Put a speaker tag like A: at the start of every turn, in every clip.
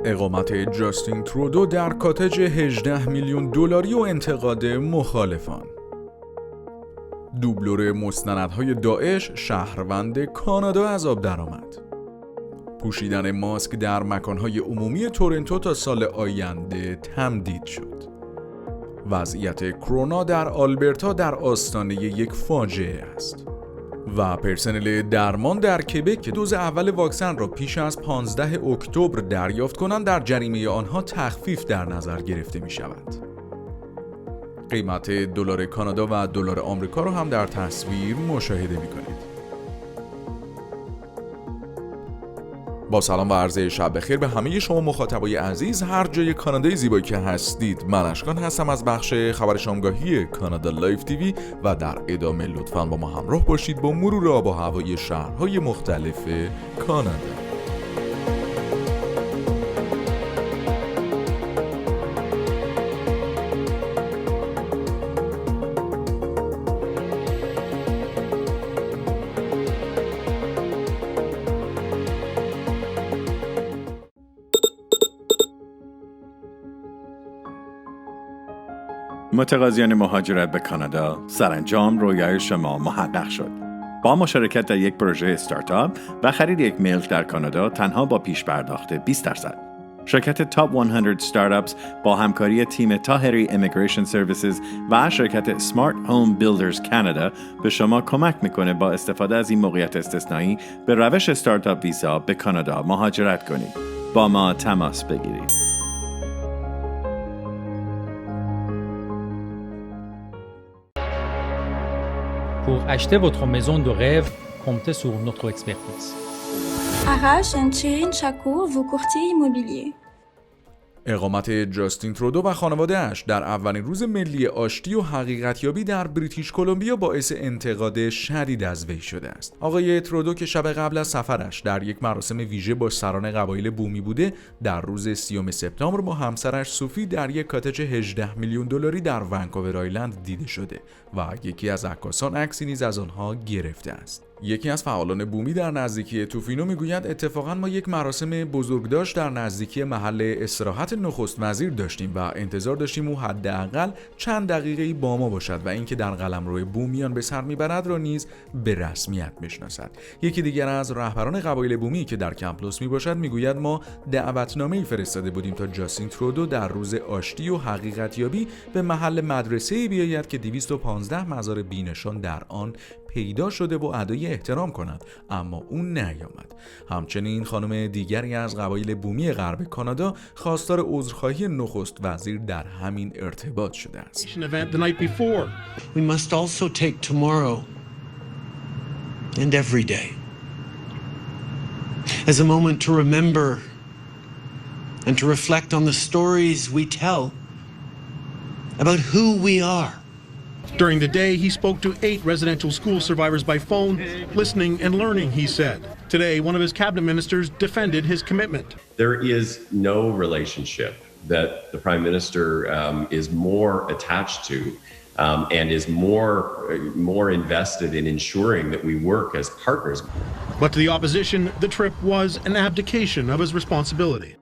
A: اقامت جاستین ترودو در کاتج 18 میلیون دلاری و انتقاد مخالفان. دوبلور مستندهای داعش، شهروند کانادا از آب درآمد. پوشیدن ماسک در مکانهای عمومی تورنتو تا سال آینده تمدید شد. وضعیت کرونا در آلبرتا در آستانه یک فاجعه است. و پرسنل درمان در کبک که دوز اول واکسن را پیش از 15 اکتبر دریافت کنند در جریمه آنها تخفیف در نظر گرفته می شود. قیمت دلار کانادا و دلار آمریکا را هم در تصویر مشاهده می کنید. با سلام و عرض شب بخیر به همه شما مخاطبای عزیز هر جای کانادای زیبایی که هستید. من اشکان هستم از بخش خبر شامگاهی کانادا لایف تیوی و در ادامه لطفاً با ما همراه باشید با مرور آب و هوای شهرهای مختلف کانادا.
B: متقاضیان مهاجرت به کانادا سرانجام رویای شما محقق شد. با مشارکت در یک پروژه استارتاپ و خرید یک ملک در کانادا تنها با پیش پرداخت 20%. شرکت تاپ 100 ستارتاپس با همکاری تیم تاهری ایمیگریشن سرویسز و شرکت سمارت هوم بیلدرز کانادا به شما کمک میکنه با استفاده از این موقعیت استثنایی به روش استارتاپ ویزا به کانادا مهاجرت کنید. با ما تماس بگیرید.
C: Pour acheter votre maison de rêve, comptez sur notre expertise.
D: Arrache and Change Chaco, vos courtiers immobiliers.
A: اقامت جاستین ترودو و خانواده‌اش در اولین روز ملی آشتی و حقیقتیابی در بریتیش کلمبیا باعث انتقاد شدید از وی شده است. آقای ترودو که شب قبل از سفرش در یک مراسم ویژه با سران قبایل بومی بوده، در روز 30 سپتامبر با همسرش سوفی در یک کاتج 18 میلیون دلاری در ونکوور آیلند دیده شده و یکی از عکاسان عکسی نیز از آنها گرفته است. یکی از فعالان بومی در نزدیکی توفینو میگوید اتفاقا ما یک مراسم بزرگداشت در نزدیکی محل استراحت نخست وزیر داشتیم و انتظار داشتیم او حداقل چند دقیقه‌ای با ما باشد و اینکه در قلمرو بومیان به سر میبرد را نیز به رسمیت بشناسد. یکی دیگر از رهبران قبایل بومی که در کمپلوس میباشد میگوید ما دعوتنامه‌ای فرستاده بودیم تا جاستین ترودو در روز آشتی و حقیقتیابی به محل مدرسه‌ای بیاید که 215 مزار بی‌نشان در آن پیدا شده و ادای احترام کند، اما اون نیامد. همچنین خانم دیگری از قبایل بومی غرب کانادا خواستار عذرخواهی نخست وزیر در همین ارتباط شده است.
E: We must also take tomorrow and every day as a moment to remember and to reflect on the stories we tell about who we are.
F: During the day, he spoke to 8 residential school survivors by phone, listening and learning, he said. Today, one of his cabinet ministers defended his commitment.
G: There is no relationship that the Prime Minister is more attached to and is more invested in ensuring that we work as partners.
F: But to the opposition, the trip was an abdication of his responsibility.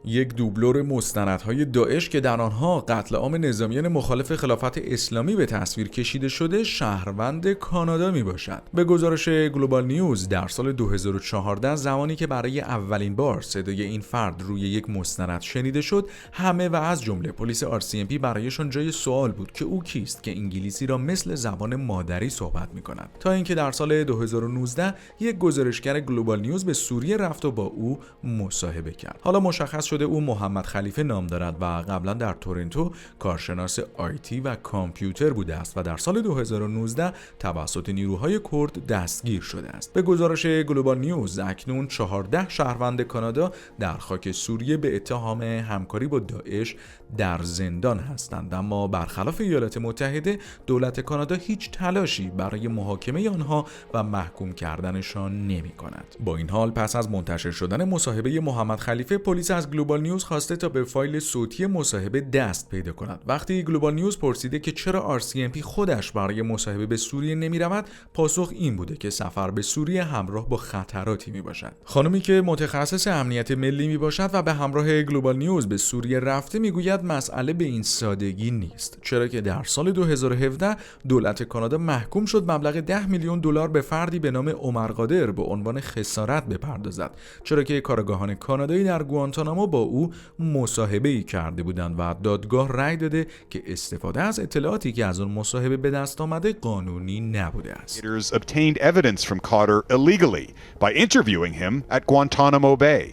A: یک دوبلور مستندهای داعش که در آنها قتل عام نظامیان مخالف خلافت اسلامی به تصویر کشیده شده شهروند کانادا می باشد. به گزارش گلوبال نیوز در سال 2014 زمانی که برای اولین بار صدای این فرد روی یک مستند شنیده شد، همه و از جمله پلیس RCMP برایشان جای سوال بود که او کیست که انگلیسی را مثل زبان مادری صحبت می کند. تا اینکه در سال 2019 یک گزارشگر گلوبال نیوز به سوریه رفت و با او مصاحبه کرد. حالا مشخص شده او محمد خلیفه نام دارد و قبلا در تورنتو کارشناس آیتی و کامپیوتر بوده است و در سال 2019 توسط نیروهای کرد دستگیر شده است. به گزارش گلوبال نیوز اکنون 14 شهروند کانادا در خاک سوریه به اتهام همکاری با داعش در زندان هستند، اما برخلاف ایالات متحده دولت کانادا هیچ تلاشی برای محاکمه آنها و محکوم کردنشان نمی کند. با این حال پس از منتشر شدن مصاحبه محمد خلیفه، پلیس از گلوبال نیوز خواسته تا به فایل صوتی مصاحبه دست پیدا کند. وقتی گلوبال نیوز پرسیده که چرا RCMP خودش برای مصاحبه به سوریه نمی‌رود، پاسخ این بوده که سفر به سوریه همراه با خطراتی میباشد. خانمی که متخصص امنیت ملی میباشد و به همراه گلوبال نیوز به سوریه رفته میگوید مسئله به این سادگی نیست، چرا که در سال 2017 دولت کانادا محکوم شد مبلغ $10 میلیون به فردی به نام عمر قادر به عنوان خسارت بپردازد، چرا که کارآگاهان کانادایی در گوانتانامو با او مصاحبه‌ای کرده بودند و دادگاه رأی داده که استفاده از اطلاعاتی که از اون مصاحبه به دست آمده قانونی نبوده است.
H: Obtained evidence from Carter illegally by interviewing him at Guantanamo Bay.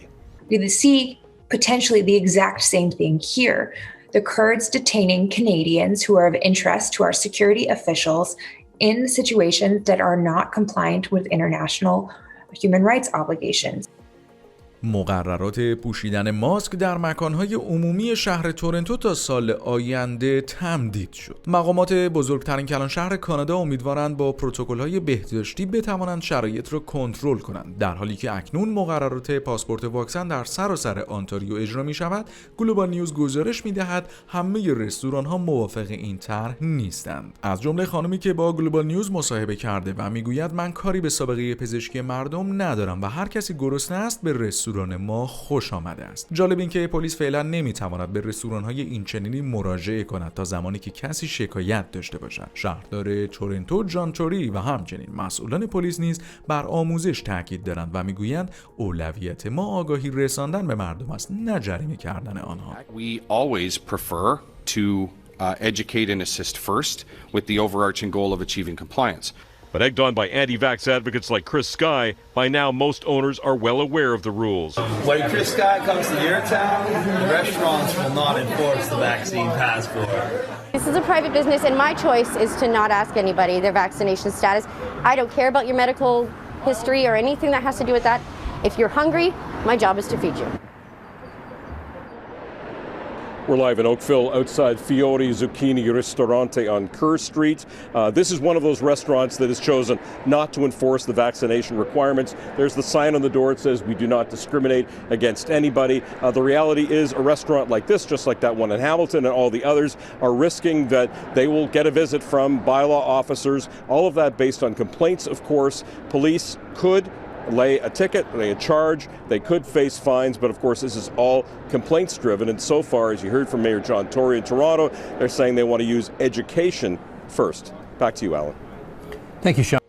I: We see potentially the exact same thing here. The Kurds detaining Canadians who are of interest to our security officials in situations that are not compliant with international human rights obligations.
A: مقررات پوشیدن ماسک در مکانهای عمومی شهر تورنتو تا سال آینده تمدید شد. مقامات بزرگترین کلانشهر کانادا امیدوارند با پروتکل‌های بهداشتی بتوانند شرایط را کنترل کنند. در حالی که اکنون مقررات پاسپورت واکسن در سراسر آنتاریو اجرا می شود، گلوبال نیوز گزارش می دهد همه رستوران‌ها موافق این طرح نیستند. از جمله خانمی که با گلوبال نیوز مصاحبه کرده و میگوید من کاری به سابقه پزشکی مردم ندارم و هر کسی گرسنه است به رستوران ما خوش آمده است. جالب این که پلیس فعلا نمیتواند به رستوران‌های اینچنینی مراجعه کند تا زمانی که کسی شکایت داشته باشد. شهردار تورنتو جان توری و همچنین مسئولان پلیس نیز بر آموزش تاکید دارند و میگویند اولویت ما آگاهی رساندن به مردم است، نه جریمه کردن آنها.
J: We always prefer to educate and assist first with the overarching goal of achieving compliance.
K: But egged on by anti-vax advocates like Chris Sky, by now most owners are well aware of the rules.
L: When Chris Sky comes to your town, restaurants will not enforce the vaccine passport.
M: This is a private business and my choice is to not ask anybody their vaccination status. I don't care about your medical history or anything that has to do with that. If you're hungry, my job is to feed you.
K: We're live in Oakville outside Fiore Zucchini Ristorante on Kerr Street. This is one of those restaurants that has chosen not to enforce the vaccination requirements. There's the sign on the door that says we do not discriminate against anybody. The reality is a restaurant like this, just like that one in Hamilton and all the others, are risking that they will get a visit from bylaw officers. All of that based on complaints, of course. Police could lay a ticket, lay a charge, they could face fines, but of course this is all complaints driven, and so far, as you heard from Mayor John Tory in Toronto, they're saying they want to use education first. Back to you, Alan.
C: Thank you, Sean.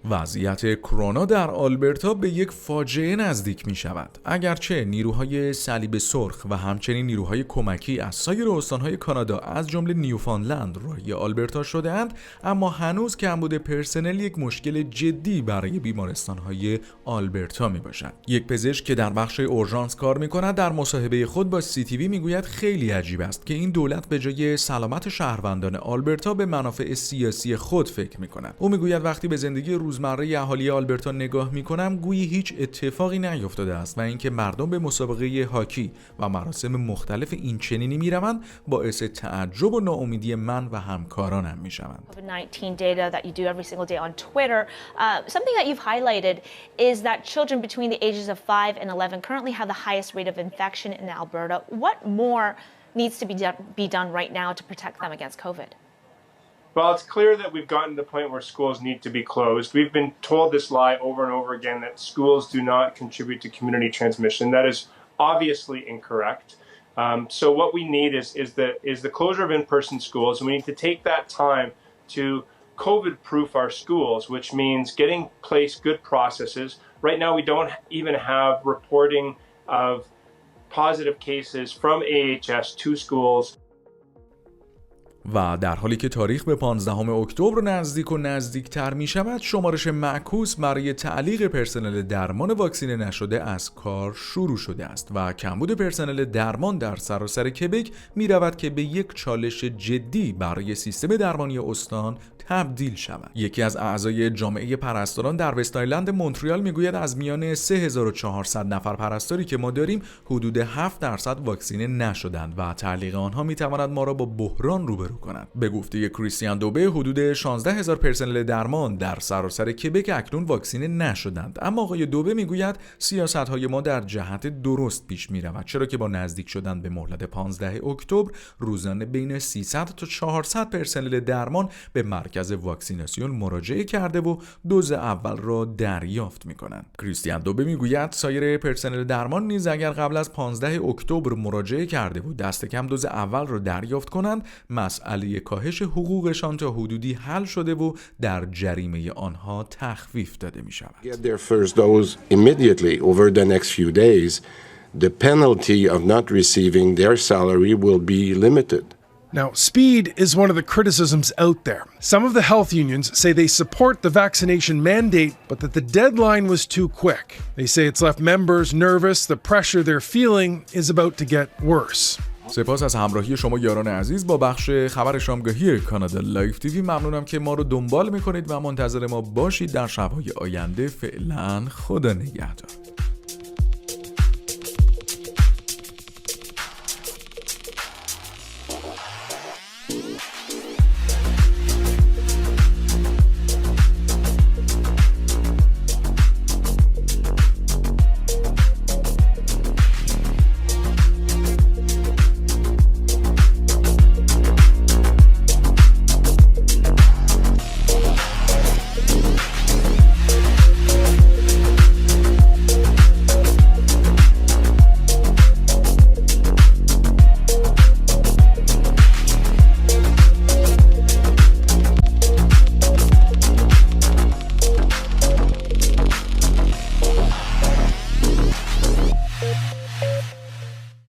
A: وضعیت کرونا در آلبرتا به یک فاجعه نزدیک می شود. اگرچه نیروهای صلیب سرخ و همچنین نیروهای کمکی از سایر استانهای کانادا از جمله نیوفاندلند راهی آلبرتا شده اند، اما هنوز کمبود پرسنل یک مشکل جدی برای بیمارستانهای آلبرتا می باشد. یک پزشک که در بخش اورژانس کار می کند در مصاحبه خود با CTV می گوید خیلی عجیب است که این دولت به جای سلامت شهروندان آلبرتا به منافع سیاسی خود فکر می کند. او می گوید وقتی به زندگی روزمره اهالی آلبرتا نگاه می‌کنم گویی هیچ اتفاقی نیفتاده است و اینکه مردم به مسابقه هاکی و مراسم مختلف این چنینی میروند باعث تعجب و ناامیدی من و همکارانم میشوند.
N: COVID-19 data that you do every single day on Twitter. Something that you've highlighted is that children between the ages of 5 and 11 currently have the highest rate of infection in Alberta. What more needs to be done right now to protect them against COVID?
O: Well, it's clear that we've gotten to the point where schools need to be closed. We've been told this lie over and over again that schools do not contribute to community transmission. That is obviously incorrect. So what we need is the closure of in-person schools, and we need to take that time to COVID-proof our schools, which means getting in place good processes. Right now, we don't even have reporting of positive cases from AHS to schools.
A: و در حالی که تاریخ به 15 اکتبر نزدیک و نزدیکتر می شود، شمارش معکوس برای تعلیق پرسنل درمان واکسینه نشده از کار شروع شده است و کمبود پرسنل درمان در سراسر کبک می رود که به یک چالش جدی برای سیستم درمانی استان تبدیل شود. یکی از اعضای جامعه پرستاران در وست آیلند مونتریال میگوید از میان 3400 نفر پرستاری که ما داریم حدود 7% واکسینه نشدند و تعلیق آنها میتواند ما را با بحران روبرو شروع کنند. به گفته کریستیان دوبه حدود 16,000 پرسنل درمان در سراسر کبک اکنون واکسینه نشدند، اما آقای دوبه میگوید سیاست‌های ما در جهت درست پیش می‌رود، چرا که با نزدیک شدن به مهلت 15 اکتبر روزانه بین 300 تا 400 پرسنل درمان به مرکز واکسیناسیون مراجعه کرده و دوز اول را دریافت می‌کنند. کریستیان دوبه میگوید سایر پرسنل درمان نیز اگر قبل از 15 اکتبر مراجعه کرده و دست کم دوز اول را دریافت کنند، مسئله کاهش حقوقشان تا حدودی حل شده و در جریمه آنها تخفیف داده می‌شود.
P: Get their first dose immediately over the next few days. The penalty of not receiving their salary will be limited.
Q: Now, speed is one of the criticisms out there. Some of the health unions say they support the vaccination mandate, but that the deadline was too quick. They say it's left members nervous. The pressure they're feeling is about to get worse.
A: سپاس از همراهی شما یاران عزیز با بخش خبر شامگاهی کانادا لایف تیوی. ممنونم که ما رو دنبال میکنید و منتظر ما باشید در شب‌های آینده. فعلا خدا نگهدار.